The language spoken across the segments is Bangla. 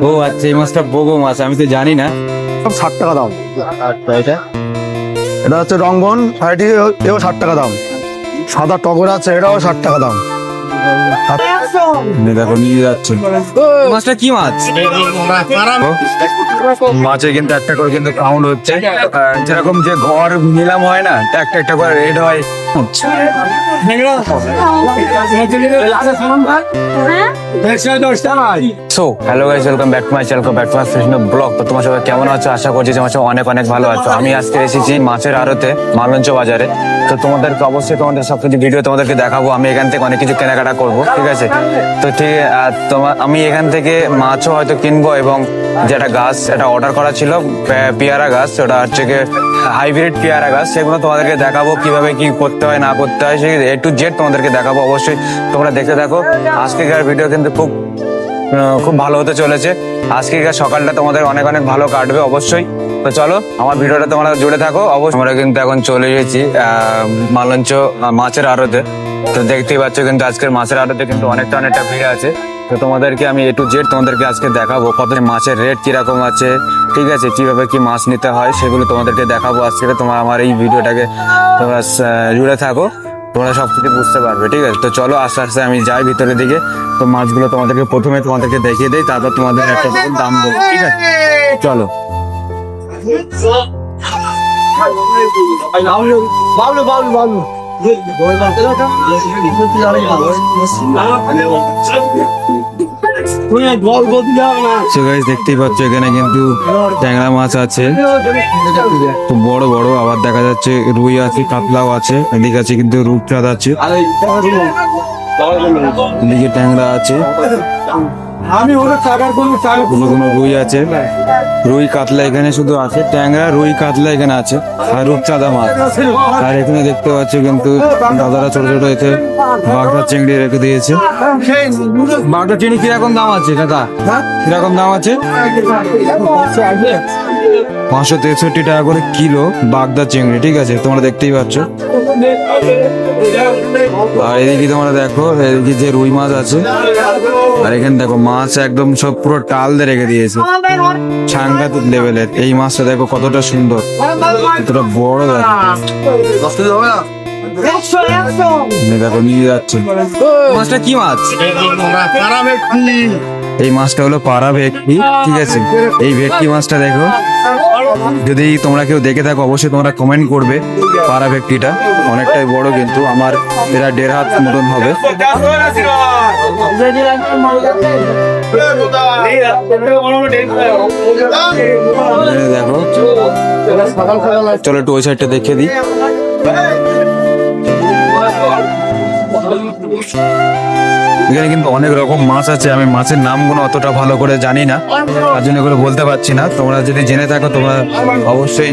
ও আচ্ছা, এই মাছটা বগো মাছ, আমি তো জানি না। 60 টাকা দাম। আচ্ছা, এটা এটা হচ্ছে রংবন ভ্যারাইটি, এও 60 টাকা দাম। সাদা টগর আছে, এটাও 60 টাকা দাম। দেখো নিয়ে যাচ্ছে। মাছটা কি মাছ? মাছের কিন্তু একটা করে কিন্তু কাউন্ট হচ্ছে, যেরকম যে ঘর নিলাম হয় না, একটা একটা করে রেড হয়। So hello guys, welcome back to my channel, back to my friend blog. তো তোমার সবাই কেমন আছো? আশা করছি তোমার সবাই অনেক অনেক ভালো আছো। আমি আজকে এসেছি মাছের আড়তে, মালঞ্চ বাজারে। তো তোমাদেরকে অবশ্যই তোমাদের সবকিছু ভিডিও তোমাদেরকে দেখাবো। আমি এখান থেকে অনেক কিছু কেনাকাটা করবো, ঠিক আছে? তো ঠিক তোমার আমি এখান থেকে মাছও হয়তো কিনবো, এবং যেটা গাছ এটা অর্ডার করা ছিল, পেয়ারা গাছ, ওটা হচ্ছে হাইব্রিড পেয়ারা গাছ, সেগুলো তোমাদেরকে দেখাবো কিভাবে কি করতে হয় না করতে হয়, সেই A to Z তোমাদেরকে দেখাবো। অবশ্যই তোমরা দেখতে থাকো। আজকেকার ভিডিও কিন্তু খুব ভালো হতে চলেছে। আজকেকার সকালটা তোমাদের অনেক অনেক ভালো কাটবে অবশ্যই। তো চলো আমার ভিডিওটা তোমরা জুড়ে থাকো। অবশ্যই আমরা কিন্তু এখন চলে এসেছি মালঞ্চ মাছের আড়তে। তো দেখতেই পাচ্ছ কিন্তু আজকের মাছের আড়তে কিন্তু অনেকটা ভিড় আছে। তো তোমাদেরকে আমি A to Z তোমাদেরকে আজকে দেখাবো কত মাছের রেট কিরকম আছে, ঠিক আছে, কিভাবে কি মাছ নিতে হয় সেগুলো তোমাদেরকে দেখাবো আজকে। তোমার আমার এই ভিডিওটাকে তোমরা জুড়ে থাকো, তোমরা সবকিছু বুঝতে পারবে, ঠিক আছে? তো চলো আস্তে আস্তে আমি যাই ভিতরের দিকে। তো মাছগুলো তোমাদেরকে প্রথমে তোমাদেরকে দেখিয়ে দেই, তারপর তোমাদের একটা দাম দেবো, ঠিক আছে? চলো। দেখতেই পাচ্ছ এখানে কিন্তু ট্যাংরা মাছ আছে, খুব বড় বড়। আবার দেখা যাচ্ছে রুই আছে, কাতলাও আছে, এদিকে আছে কিন্তু রূপচাঁদ আছে, এদিকে ট্যাংরা আছে, কোনো কোনো রুই আছে, রুই কাতলা এখানে শুধু আছে, ট্যাংরা রুই কাতলা এখানে আছে, আর রূপচাঁদা মাছ। আর এখানে দেখতে পাচ্ছ কিন্তু দাদারা ছোট ছোট এতে বাগদা চিংড়ি রেখে দিয়েছে। বাগদা চিংড়ি কিরকম দাম আছে দাদা? কিরকম দাম আছে? 563 টাকা করে কিলো বাগদা চিংড়ি, ঠিক আছে? তোমরা দেখতেই পাচ্ছ। আর এদিকে তোমরা দেখো, এদিকে যে রুই মাছ আছে, আর এখানে দেখো মাছ একদম সব পুরো টাল দিয়ে রেখে দিয়েছে, সাংঘাতিক লেভেলের। এই মাছটা দেখো কতটা সুন্দর, কতটা বড়। দেখো নিয়ে যাচ্ছে। মাছটা কি মাছ? এই মাছটা হলো পাড়া ভেটকি, ঠিক আছে? এই ভেটকি মাছটা দেখো, যদি তোমরা কেউ দেখে থাকো অবশ্যই তোমরা কমেন্ট করবে। পাড়া ভেটকিটা অনেকটাই বড়, কিন্তু আমার এরা 1.5 হাত মতন হবে। দেখো, চলো একটু ওই সাইডটা দেখে দিই। এখানে কিন্তু অনেক রকম মাছ আছে, আমি মাছের নামগুলো অতটা ভালো করে জানি না, তার জন্য করে বলতে পারছি না। তোমরা যদি জেনে থাকো তোমরা অবশ্যই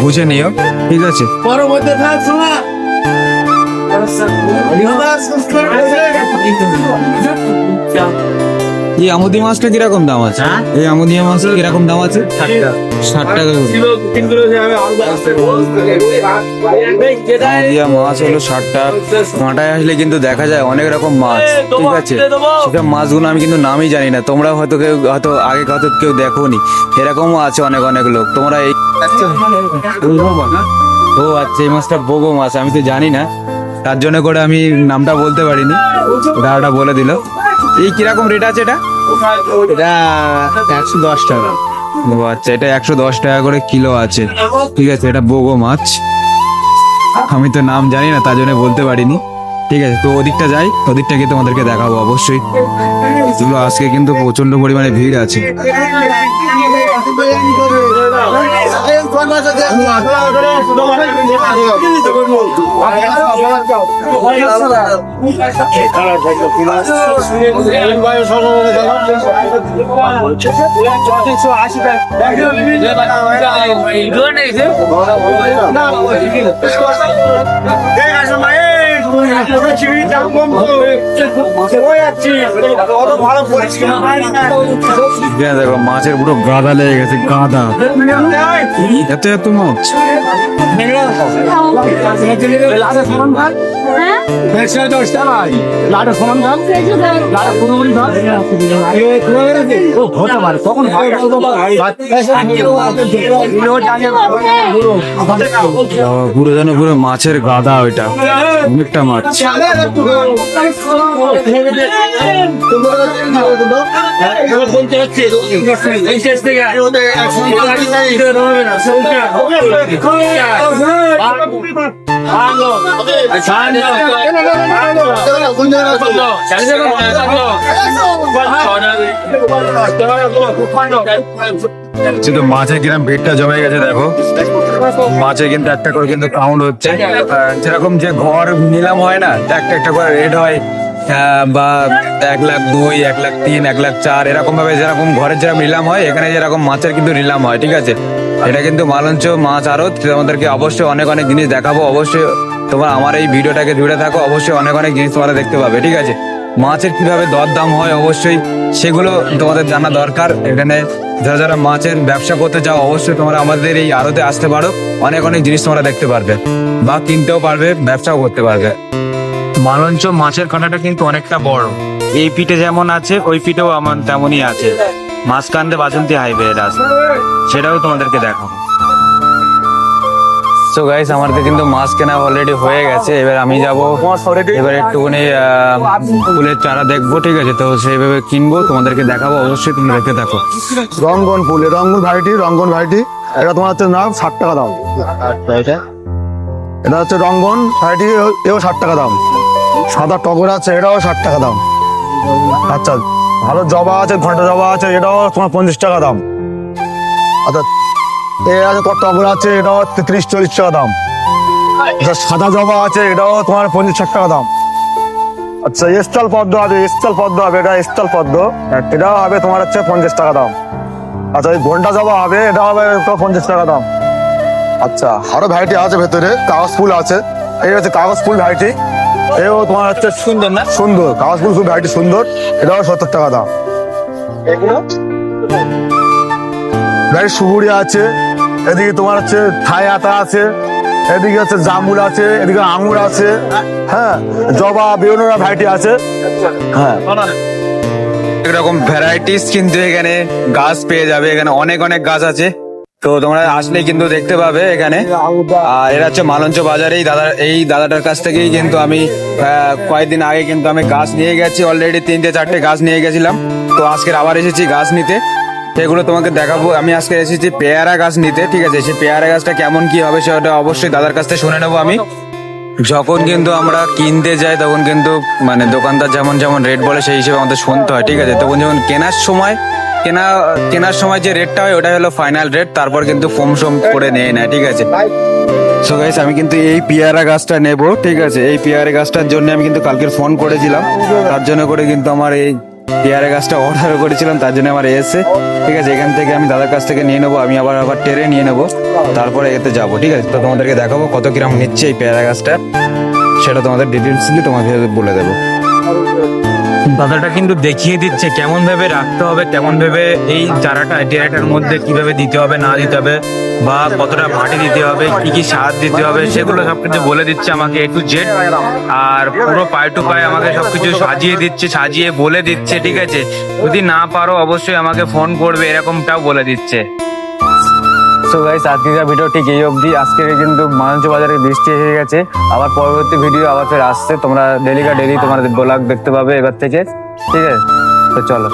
বুঝে নিও, ঠিক আছে? এই আমুদি মাছটা কিরকম দাম আছে? এই আমুদিয়া মাছটা কিরকম দাম আছে? 60 টাকা। আমুদিয়া মাছ হলো 60 টাকা। কাঁটায় আসলে কিন্তু দেখা যায় অনেক রকম মাছ, ঠিক আছে? সেসব মাছগুলো আমি কিন্তু নামই জানি না। তোমরা হয়তো আগে কেউ দেখোনি, এরকমও আছে অনেক অনেক লোক। তোমরা এই ও আচ্ছা, এই মাছটা বগো মাছ, আমি তো জানি না, তার জন্য করে আমি নামটা বলতে পারিনি, দাদাটা বলে দিল। এই কিরকম রেট আছে এটা? এটা 110 টাকা। ও আচ্ছা, এটা 110 টাকা করে কিলো আছে, ঠিক আছে? এটা বগো মাছ, আমি তো নাম জানি না, তার জন্য বলতে পারিনি, ঠিক আছে? তো ওদিকটা যাই, ওদিকটা গিয়ে তোমাদেরকে দেখাবো অবশ্যই। আজকে কিন্তু প্রচন্ড পরিমাণে ভিড় আছে। এখানে দেখো মাছের পুরো গাদা লেগে গেছে, গাদা, এত এত মাছ। পুরো যেন পুরো মাছের গাদা, ওইটা অনেকটা মাছ। শুধু মাছের কিরম ভিড়টা জমে গেছে দেখো, মাছের কিন্তু একটা করে কিন্তু কাউন্ট হচ্ছে। যেরকম যে ঘর নিলাম হয় না, একটা একটা করে রেট হয়, বা 1,02,000, 1,03,000, 1,04,000 এরকম ভাবে যেরকম ঘরের যেরকম নিলাম হয়, এখানে যেরকম মাছের কিন্তু নিলাম হয়। ঠিক আছে, এটা কিন্তু মালঞ্চ মাছ আড়ত। তোমাদেরকে অবশ্যই অনেক অনেক জিনিস দেখাবো। অবশ্যই তোমরা আমার এই ভিডিওটাকে জুড়ে থাকো, অবশ্যই অনেক অনেক জিনিস তোমরা দেখতে পাবে। ঠিক আছে, মাছের কিভাবে দরদাম হয় অবশ্যই সেগুলো তোমাদের জানা দরকার। এখানে যারা যারা মাছের ব্যবসা করতে চাও অবশ্যই তোমরা আমাদের এই আড়তে আসতে পারো, অনেক অনেক জিনিস তোমরা দেখতে পারবে বা কিনতেও পারবে, ব্যবসাও করতে পারবে। মালঞ্চ মাছের কাঁটাটা কিন্তু অনেকটা বড়, এই পিঠে যেমন আছে ওই পিঠেও আমার তেমনই আছে। মাঝখান বাসন্তী হাইওয়ে রাস্তা, সেটাও তোমাদেরকে দেখাবো। সো গাইস, আমাদের কিন্তু মাছ কেনা অলরেডি হয়ে গেছে। এবার আমি যাব, এবার একটুখানি ফুলের চারা দেখবো। ঠিক আছে, তো সেইভাবে কিনবো, তোমাদেরকে দেখাবো। অবশ্যই তোমরা দেখতে থাকো। রঙ্গন ফুল, রঙ্গন ভ্যারাইটি, রঙ্গন ভ্যারাইটি। এটা তোমার হচ্ছে নাম 60 টাকা দাম। এটা হচ্ছে রঙ্গন ভ্যারাইটি, এও 60 টাকা দাম। সাদা টগর আছে, এটাও 60 টাকা দাম। আচ্ছা, ভালো জবা আছে, ঘন্টা জবা আছে, এটাও তোমার 50 টাকা দাম। আচ্ছা, এ আছে তোমার টগর আছে, এটাও 30-40 টাকা দাম। আচ্ছা, সাদা জবা আছে, এটাও তোমার 50-60 টাকা দাম। আচ্ছা, স্টল পদ্ম আছে, স্টল পদ্ম হবে, এটা স্টল পদ্ম, এটাও হবে তোমার হচ্ছে 50 টাকা দাম। আচ্ছা, এই ঘন্টা জবা হবে, এটা হবে 50 টাকা দাম। আচ্ছা, আরো ভ্যারাইটি আছে ভেতরে, কাগজ ফুল আছে, এই হচ্ছে কাগজ ফুল ভ্যারাইটি, এও তোমার হচ্ছে সুন্দর না, সুন্দর কাগজ ফুল, খুব ভ্যারাইটি সুন্দর, এটাও 70 টাকা দাম। এগুলো ভ্যারাইটি সুপুরি আছে, এদিকে তোমার হচ্ছে থাই আতা আছে, এদিকে হচ্ছে জামুল আছে, এদিকে আঙুর আছে, হ্যাঁ, জবা বিভিন্ন ভ্যারাইটি আছে। হ্যাঁ, এরকম ভ্যারাইটিস কিন্তু এখানে গাছ পেয়ে যাবে। এখানে অনেক অনেক গাছ আছে, তো তোমরা আসলে কিন্তু দেখতে পাবে এখানে। আর এরা হচ্ছে মালঞ্চ বাজারে এই দাদাটার কাছ থেকেই কিন্তু আমি কয়েকদিন আগে কিন্তু আমি গাছ নিয়ে গেছি, অলরেডি 3-4টে গাছ নিয়ে গেছিলাম। তো আজকে আবার এসেছি গাছ নিতে, সেগুলো তোমাকে দেখাবো। আমি আজকে এসেছি পেয়ারা গাছ নিতে। ঠিক আছে, সেই পেয়ারা গাছটা কেমন কি হবে সেটা অবশ্যই দাদার কাছ থেকে শুনে নেবো আমি। যখন কিন্তু আমরা কিনতে যাই তখন কিন্তু মানে দোকানদার যেমন যেমন রেট বলে সেই হিসেবে আমাদের শুনতে হয়। ঠিক আছে, তখন যখন কেনার সময় যে রেটটা হয় ওটাই হলো ফাইনাল রেট, তারপর কিন্তু ফোম সোম করে নেয় না। ঠিক আছে, সো গাইস, আমি কিন্তু এই পেয়ারা গাছটা নেব। ঠিক আছে, এই পেয়ারা গাছটার জন্য আমি কিন্তু কালকে ফোন করেছিলাম, তার জন্য করে কিন্তু আমার এই পেয়ারা গাছটা অর্ডার করেছিলাম, তার জন্য আমার এসে। ঠিক আছে, এখান থেকে আমি দাদার কাছ থেকে নিয়ে নেবো, আমি আবার ট্রেনে নিয়ে নেবো, তারপরে এতে যাবো। ঠিক আছে, তো তোমাদেরকে দেখাবো কত কিরাম নিচ্ছে এই পেয়ারা গাছটা, সেটা তোমাদের ডিটেলস দিয়ে তোমাদের বলে দেবো। দাদাটা কিন্তু দেখিয়ে দিচ্ছে কেমন ভাবে রাখতে হবে, কেমন ভাবে এই চারাটা ডেরাটার মধ্যে কিভাবে দিতে হবে না দিতে হবে, বা কতটা মাটি দিতে হবে, কি কি সার দিতে হবে, সেগুলো সবকিছু বলে দিচ্ছে আমাকে A to Z। আর পুরো পায়ে টু পায়ে আমাকে সবকিছু সাজিয়ে দিচ্ছে, সাজিয়ে বলে দিচ্ছে। ঠিক আছে, যদি না পারো অবশ্যই আমাকে ফোন করবে, এরকমটাও বলে দিচ্ছে। সো গাইস, আজকের ভিডিও ঠিক এই অবধি। আজকে কিন্তু মালঞ্চ বাজারে বৃষ্টি এসে গেছে, আবার পরবর্তী ভিডিও আবার ফের আসছে। তোমরা ডেলি তোমাদের ব্লগ দেখতে পাবে এবার থেকে। ঠিক আছে, তো চলো।